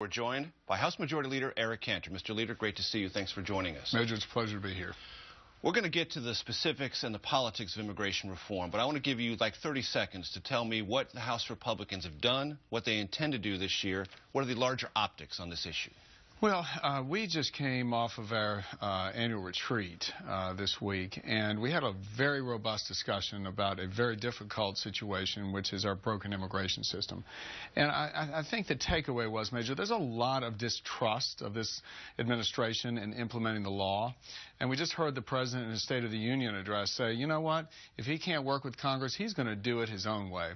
We're joined by House Majority Leader Eric Cantor. Mr. Leader, great to see you. Thanks for joining us. Major, it's a pleasure to be here. We're going to get to the specifics and the politics of immigration reform, but I want to give you like 30 seconds to tell me what the House Republicans have done, what they intend to do this year. What are the larger optics on this issue? Well, we just came off of our annual retreat this week, and we had a very robust discussion about a very difficult situation, which is our broken immigration system. And I think the takeaway was, Major, there's a lot of distrust of this administration in implementing the law. And we just heard the President in his State of the Union address say, you know what, if he can't work with Congress, he's going to do it his own way.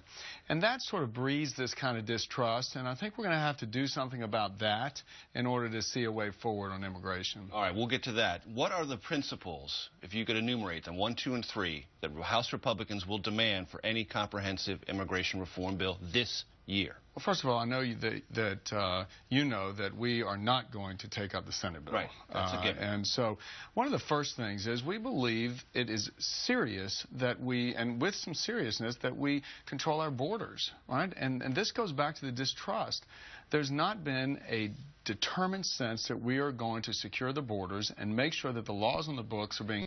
And that sort of breeds this kind of distrust, and I think we're going to have to do something about that in order to see a way forward on immigration. All right, we'll get to that. What are the principles, if you could enumerate them, 1, 2, and 3, that House Republicans will demand for any comprehensive immigration reform bill this year? Well, first of all, I know that you know that we are not going to take up the Senate bill. Right, that's a given. And so one of the first things is we believe it is serious that we, and with some seriousness, that we control our borders, right? And this goes back to the distrust. There's not been a determined sense that we are going to secure the borders and make sure that the laws on the books are being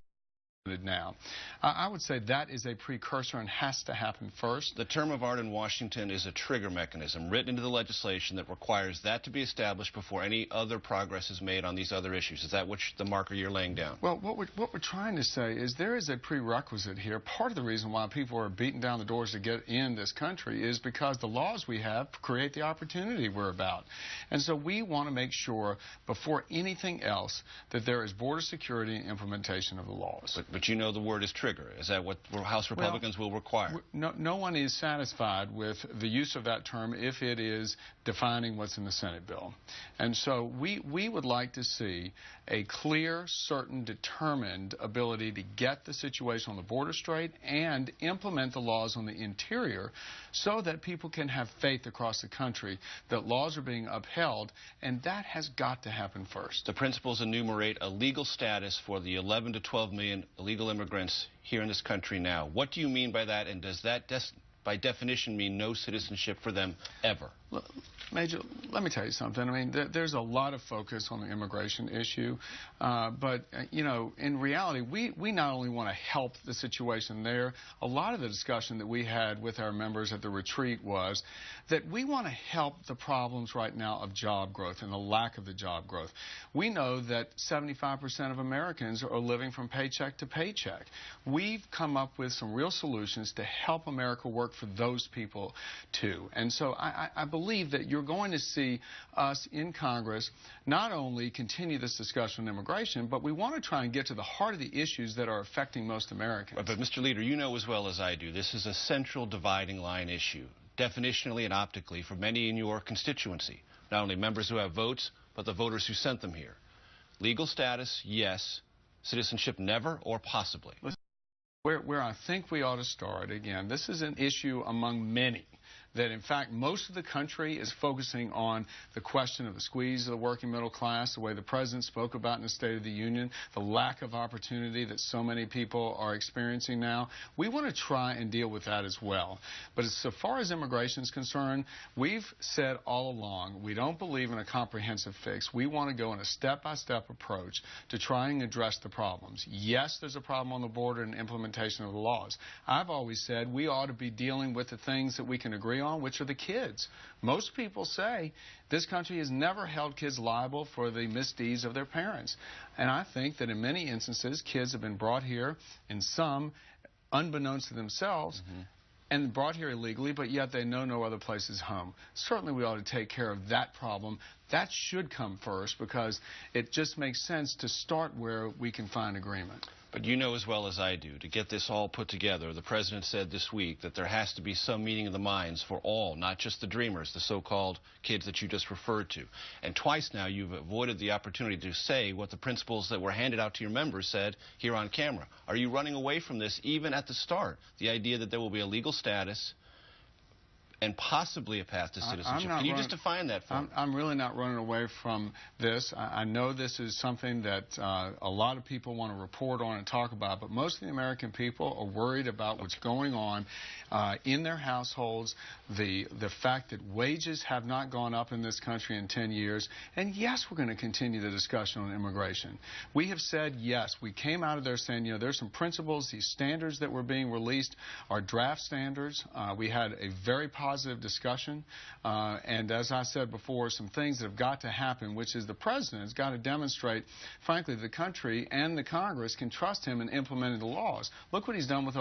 now. I would say that is a precursor and has to happen first. The term of art in Washington is a trigger mechanism written into the legislation that requires that to be established before any other progress is made on these other issues. Is that the marker you're laying down? Well, what we're trying to say is there is a prerequisite here. Part of the reason why people are beating down the doors to get in this country is because the laws we have create the opportunity we're about. And so we want to make sure before anything else that there is border security and implementation of the laws. But you know the word is trigger. Is that what House Republicans will require? No one is satisfied with the use of that term if it is defining what's in the Senate bill. And so we would like to see a clear, certain, determined ability to get the situation on the border straight and implement the laws on the interior so that people can have faith across the country that laws are being upheld, and that has got to happen first. The principles enumerate a legal status for the 11 to 12 million illegal immigrants here in this country now. What do you mean by that, and does that by definition mean no citizenship for them ever? Major, let me tell you something. I mean, there's a lot of focus on the immigration issue, but, you know, in reality, we not only want to help the situation there. A lot of the discussion that we had with our members at the retreat was that we want to help the problems right now of job growth and the lack of the job growth. We know that 75% of Americans are living from paycheck to paycheck. We've come up with some real solutions to help America work for those people, too. And so I believe that you're going to see us in Congress not only continue this discussion on immigration, but we want to try and get to the heart of the issues that are affecting most Americans. But Mr. Leader, you know as well as I do, this is a central dividing line issue, definitionally and optically, for many in your constituency. Not only members who have votes, but the voters who sent them here. Legal status, yes. Citizenship, never or possibly. Where I think we ought to start, again, this is an issue among many, that in fact most of the country is focusing on the question of the squeeze of the working middle class, the way the President spoke about in the State of the Union, the lack of opportunity that so many people are experiencing now. We want to try and deal with that as well. But so far as immigration is concerned, we've said all along we don't believe in a comprehensive fix. We want to go in a step-by-step approach to try and address the problems. Yes, there's a problem on the border and implementation of the laws. I've always said we ought to be dealing with the things that we can agree on, which are the kids. Most people say this country has never held kids liable for the misdeeds of their parents. And I think that in many instances, kids have been brought here, in some unbeknownst to themselves, and brought here illegally, but yet they know no other place is home. Certainly we ought to take care of that problem. That should come first because it just makes sense to start where we can find agreement. But you know as well as I do, to get this all put together, the President said this week that there has to be some meeting of the minds for all, not just the dreamers, the so-called kids that you just referred to. And twice now you've avoided the opportunity to say what the principles that were handed out to your members said here on camera. Are you running away from this even at the start? The idea that there will be a legal status and possibly a path to citizenship. Can you just define that for me? I'm really not running away from this. I know this is something that a lot of people want to report on and talk about, but most of the American people are worried about what's going on in their households, the fact that wages have not gone up in this country in 10 years, and yes, we're going to continue the discussion on immigration. We have said yes. We came out of there saying, you know, there's some principles, these standards that were being released are draft standards. We had a very positive discussion, and as I said before, some things that have got to happen, which is the president has got to demonstrate, frankly, the country and the Congress can trust him in implementing the laws. Look what he's done with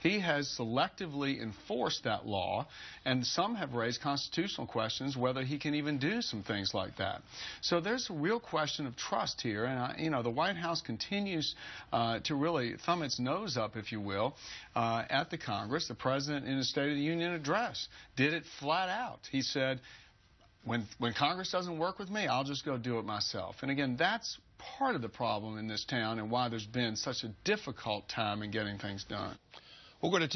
he has selectively enforced that law, and some have raised constitutional questions whether he can even do some things like that. So there's a real question of trust here, and you know, the White House continues to really thumb its nose up, if you will, at the Congress. The president, in his State of the Union address, did it flat out. He said, when Congress doesn't work with me, I'll just go do it myself. And again, that's part of the problem in this town and why there's been such a difficult time in getting things done. We're going to